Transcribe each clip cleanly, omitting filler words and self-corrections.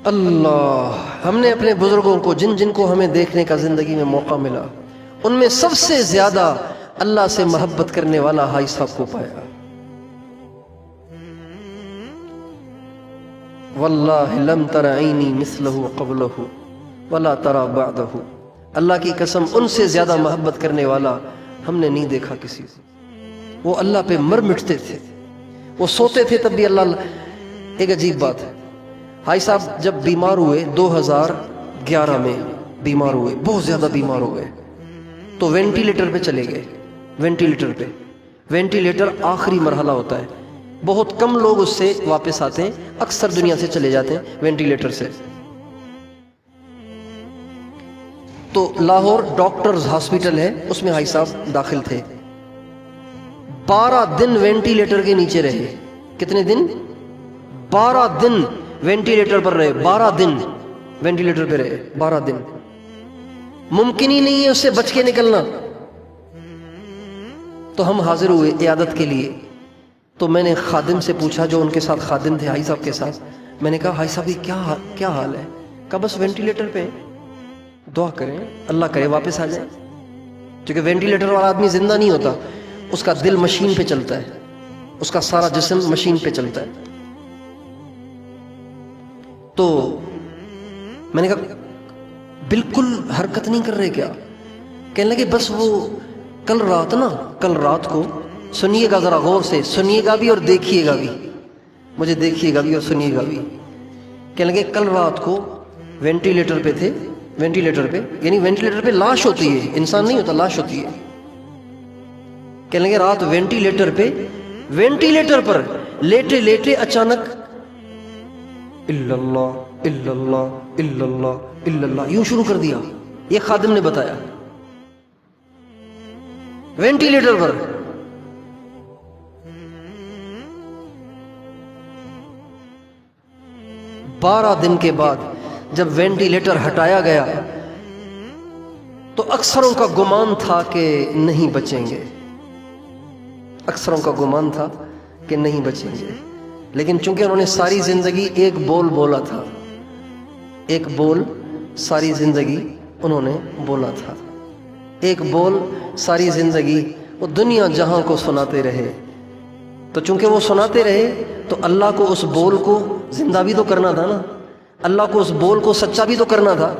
اللہ، ہم نے اپنے بزرگوں کو جن جن کو ہمیں دیکھنے کا زندگی میں موقع ملا، ان میں سب سے زیادہ اللہ سے محبت کرنے والا حائی صاحب کو پایا۔ واللہ لم تر عینی مثلہ قبلہ ولا ترى بعدہ، اللہ کی قسم ان سے زیادہ محبت کرنے والا ہم نے نہیں دیکھا کسی کو۔ وہ اللہ پہ مر مٹتے تھے، وہ سوتے تھے تب بھی اللہ۔ ایک عجیب بات ہے، حائی صاحب جب بیمار ہوئے 2011 میں بیمار ہوئے، بہت زیادہ بیمار ہو گئے، تو وینٹیلیٹر پہ چلے گئے۔ وینٹیلیٹر آخری مرحلہ ہوتا ہے، بہت کم لوگ اس سے واپس آتے ہیں، اکثر دنیا سے چلے جاتے ہیں وینٹیلیٹر سے۔ تو لاہور ڈاکٹرز ہاسپٹل ہے، اس میں حائی صاحب داخل تھے، 12 دن وینٹیلیٹر کے نیچے رہے۔ کتنے دن؟ 12 دن وینٹیلیٹر پر رہے، 12 دن وینٹیلیٹر پہ رہے، 12 دن۔ ممکن ہی نہیں ہے اس سے بچ کے نکلنا۔ تو ہم حاضر ہوئے عیادت کے لیے، تو میں نے خادم سے پوچھا، جو ان کے ساتھ خادم تھے حائی صاحب کے ساتھ، میں نے کہا حائی صاحب یہ کیا حال ہے؟ کہا بس وینٹیلیٹر پہ، دعا کریں اللہ کرے واپس آ جائیں، کیونکہ وینٹیلیٹر والا آدمی زندہ نہیں ہوتا، اس کا دل مشین پہ چلتا ہے، اس کا سارا جسم مشین پہ چلتا ہے۔ تو میں نے کہا بالکل حرکت نہیں کر رہے کیا؟ کہنے لگے بس وہ کل رات کو سنیے گا، ذرا غور سے سنیے گا بھی اور دیکھیے گا بھی، مجھے دیکھیے گا بھی اور سنیے گا بھی۔ کہنے لگے کل رات کو وینٹیلیٹر پہ تھے، وینٹیلیٹر پہ یعنی وینٹیلیٹر پہ لاش ہوتی ہے، انسان نہیں ہوتا، لاش ہوتی ہے۔ کہنے لگے رات وینٹیلیٹر پہ، وینٹیلیٹر پر لیٹے لیٹے اچانک الا اللہ الا اللہ الا اللہ الا اللہ یوں شروع کر دیا۔ یہ خادم نے بتایا، وینٹیلیٹر پر۔ بارہ دن کے بعد جب وینٹیلیٹر ہٹایا گیا تو اکثروں کا گمان تھا کہ نہیں بچیں گے، اکثروں کا گمان تھا کہ نہیں بچیں گے، لیکن چونکہ انہوں نے ساری زندگی ایک بول بولا تھا، ایک بول ساری زندگی انہوں نے بولا تھا، ایک بول ساری زندگی وہ دنیا جہاں کو سناتے رہے۔ تو چونکہ وہ سناتے رہے تو اللہ کو اس بول کو زندہ بھی تو کرنا تھا نا، اللہ کو اس بول کو سچا بھی تو کرنا تھا۔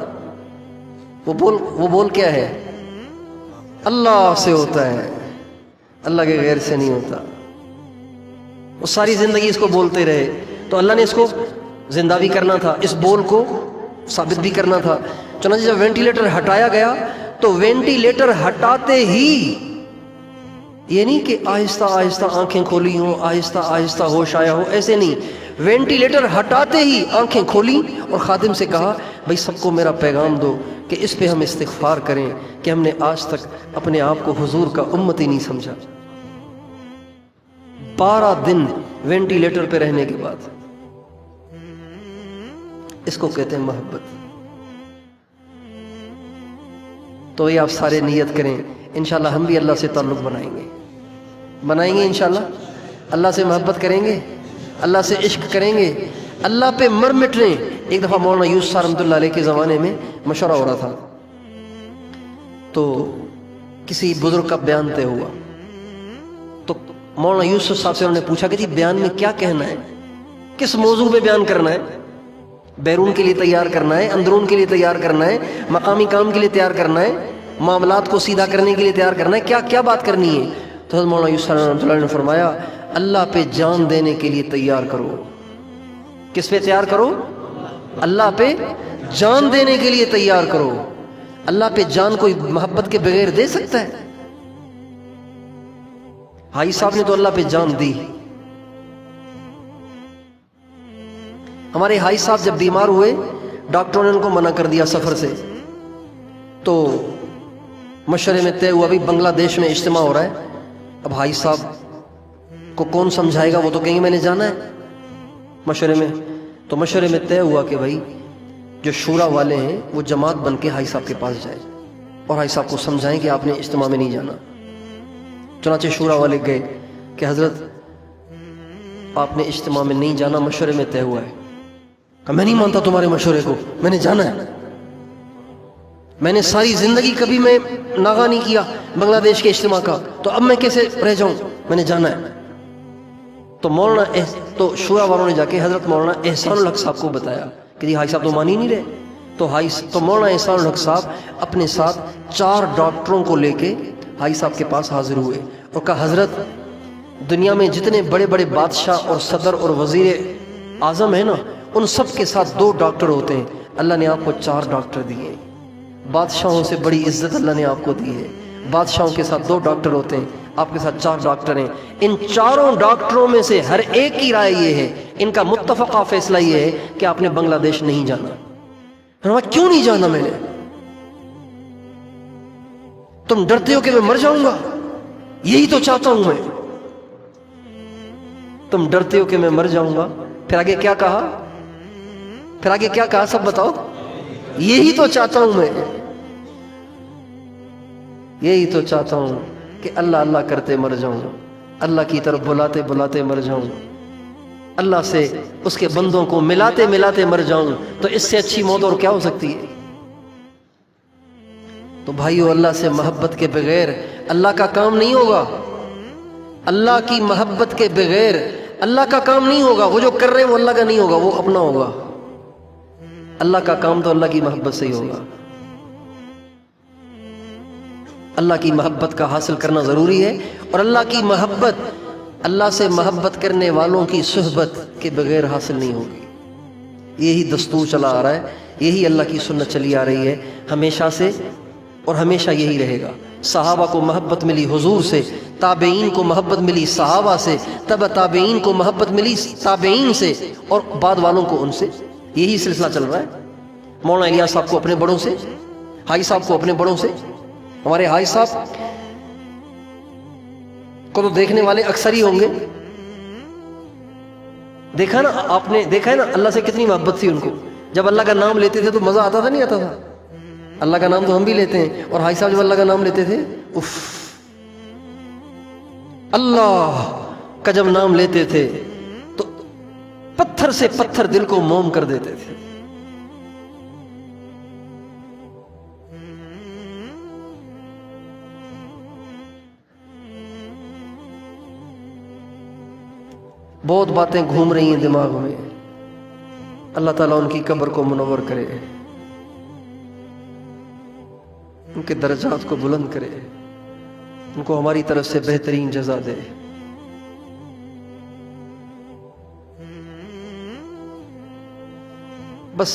وہ بول کیا ہے؟ اللہ سے ہوتا ہے، اللہ کے غیر سے نہیں ہوتا۔ وہ ساری زندگی اس کو بولتے رہے، تو اللہ نے اس کو زندہ بھی کرنا تھا، اس بول کو ثابت بھی کرنا تھا۔ چنانچہ جب وینٹیلیٹر ہٹایا گیا تو وینٹیلیٹر ہٹاتے ہی، یہ نہیں کہ آہستہ آہستہ آنکھیں کھولی ہوں، آہستہ آہستہ ہوش آیا ہو، ایسے نہیں، وینٹیلیٹر ہٹاتے ہی آنکھیں کھولی اور خادم سے کہا بھائی سب کو میرا پیغام دو کہ اس پہ ہم استغفار کریں کہ ہم نے آج تک اپنے آپ کو حضور کا امتی نہیں سمجھا۔ 12 دن وینٹیلیٹر پہ رہنے کے بعد، اس کو کہتے ہیں محبت۔ تو یہ آپ سارے نیت کریں، انشاءاللہ ہم بھی اللہ سے تعلق بنائیں گے انشاءاللہ، اللہ سے محبت کریں گے، اللہ سے عشق کریں گے، اللہ پہ مر مٹ رہے۔ ایک دفعہ مولانا یوسف صاحب رحمۃ اللہ علیہ کے زمانے میں مشورہ ہو رہا تھا، تو کسی بزرگ کا بیان طے ہوا، تو مولانا یوسف صاحب سے انہوں نے پوچھا کہ جی بیان میں کیا کہنا ہے، کس موضوع پہ بیان کرنا ہے؟ بیرون کے لیے تیار کرنا ہے، اندرون کے لیے تیار کرنا ہے، مقامی کام کے لیے تیار کرنا ہے، معاملات کو سیدھا کرنے کے لیے تیار کرنا ہے، کیا بات کرنی ہے؟ تو حضرت مولانا یوسف رحمۃ اللہ نے فرمایا اللہ پہ جان دینے کے لیے تیار کرو۔ کس پہ تیار کرو؟ اللہ پہ جان دینے کے لیے تیار کرو۔ اللہ پہ جان کوئی محبت کے بغیر دے سکتا ہے؟ حائی صاحب نے تو اللہ پہ جان دی۔ ہمارے حائی صاحب جب بیمار ہوئے، ڈاکٹروں نے ان کو منع کر دیا سفر سے، تو مشورے میں طے ہوا بھی بنگلہ دیش میں اجتماع ہو رہا ہے، اب حائی صاحب کو کون سمجھائے گا، وہ تو کہیں گے میں نے جانا ہے مشورے میں۔ تو مشورے میں طے ہوا کہ بھائی جو شورا والے ہیں وہ جماعت بن کے حائی صاحب کے پاس جائیں اور حائی صاحب کو سمجھائیں کہ آپ نے اجتماع میں نہیں جانا۔ چنانچہ شورا والے گئے کہ حضرت آپ نے اجتماع میں نہیں جانا، مشورے میں طے ہوا ہے۔ میں نہیں مانتا تمہارے مشورے کو، میں نے جانا ہے، میں نے ساری زندگی کبھی میں ناغہ نہیں کیا بنگلہ دیش کے اجتماع کا، تو اب میں کیسے رہ جاؤں، میں نے جانا ہے۔ تو شورا والوں نے جا کے حضرت مولانا احسان الحق صاحب کو بتایا کہ جی حاجی صاحب تو مان ہی نہیں رہے۔ تو مولانا احسان الحق صاحب اپنے ساتھ 4 ڈاکٹروں کو لے کے حاجی صاحب کے پاس حاضر ہوئے اور کہا حضرت دنیا میں جتنے بڑے بڑے بادشاہ اور صدر اور وزیر اعظم ہیں نا، ان سب کے ساتھ 2 ڈاکٹر ہوتے ہیں، اللہ نے آپ کو 4 ڈاکٹر دیے۔ بادشاہوں سے بڑی عزت اللہ نے آپ کو دی ہے، بادشاہوں کے ساتھ 2 ڈاکٹر ہوتے ہیں، آپ کے ساتھ 4 ڈاکٹر ہیں۔ ان 4 ڈاکٹروں میں سے ہر ایک کی رائے یہ ہے، ان کا متفقہ فیصلہ یہ ہے کہ آپ نے بنگلہ دیش نہیں جانا۔ کیوں نہیں جانا؟ میں نے، تم ڈرتے ہو کہ میں مر جاؤں گا، یہی تو چاہتا ہوں میں، تم ڈرتے ہو کہ میں مر جاؤں گا۔ پھر آگے کیا کہا؟ پھر آگے کیا کہا سب بتاؤ؟ یہی تو چاہتا ہوں میں، یہی تو چاہتا ہوں کہ اللہ اللہ کرتے مر جاؤں، اللہ کی طرف بلاتے بلاتے مر جاؤں، اللہ سے اس کے بندوں کو ملاتے ملاتے مر جاؤں، تو اس سے اچھی موت اور کیا ہو سکتی ہے؟ تو بھائیو، اللہ سے محبت کے بغیر اللہ کا کام نہیں ہوگا، اللہ کی محبت کے بغیر اللہ کا کام نہیں ہوگا۔ وہ جو کر رہے ہیں وہ اللہ کا نہیں ہوگا، وہ اپنا ہوگا۔ اللہ کا کام تو اللہ کی محبت سے ہی ہوگا۔ اللہ کی محبت کا حاصل کرنا ضروری ہے، اور اللہ کی محبت، اللہ سے محبت کرنے والوں کی صحبت کے بغیر حاصل نہیں ہوگی۔ یہی دستور چلا آ رہا ہے، یہی اللہ کی سنت چلی آ رہی ہے ہمیشہ سے، اور ہمیشہ یہی رہے گا۔ صحابہ کو محبت ملی حضور سے، تابعین کو محبت ملی صحابہ سے، تبع تابعین کو محبت ملی تابعین سے، اور بعد والوں کو ان سے۔ یہی سلسلہ چل رہا ہے۔ مولانا الیاس صاحب کو اپنے بڑوں سے، حاجی صاحب کو اپنے بڑوں سے۔ ہمارے حاجی صاحب کو تو دیکھنے والے اکثر ہی ہوں گے، دیکھا نا آپ نے، دیکھا ہے نا اللہ سے کتنی محبت تھی ان کو۔ جب اللہ کا نام لیتے تھے تو مزہ آتا تھا نہیں آتا تھا؟ اللہ کا نام تو ہم بھی لیتے ہیں، اور حاجی صاحب جب اللہ کا نام لیتے تھے، اف، اللہ کا جب نام لیتے تھے تو پتھر سے پتھر دل کو موم کر دیتے تھے۔ بہت باتیں گھوم رہی ہیں دماغ میں، اللہ تعالیٰ ان کی قبر کو منور کرے، ان کے درجات کو بلند کرے، ان کو ہماری طرف سے بہترین جزا دے۔ بس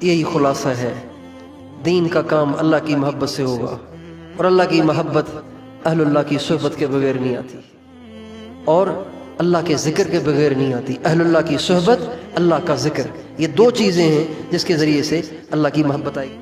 یہی خلاصہ ہے، دین کا کام اللہ کی محبت سے ہوگا، اور اللہ کی محبت اہل اللہ کی صحبت کے بغیر نہیں آتی، اور اللہ کے ذکر کے بغیر نہیں آتی۔ اہل اللہ کی صحبت، اللہ کا ذکر، یہ 2 چیزیں ہیں جس کے ذریعے سے اللہ کی محبت آئے گی۔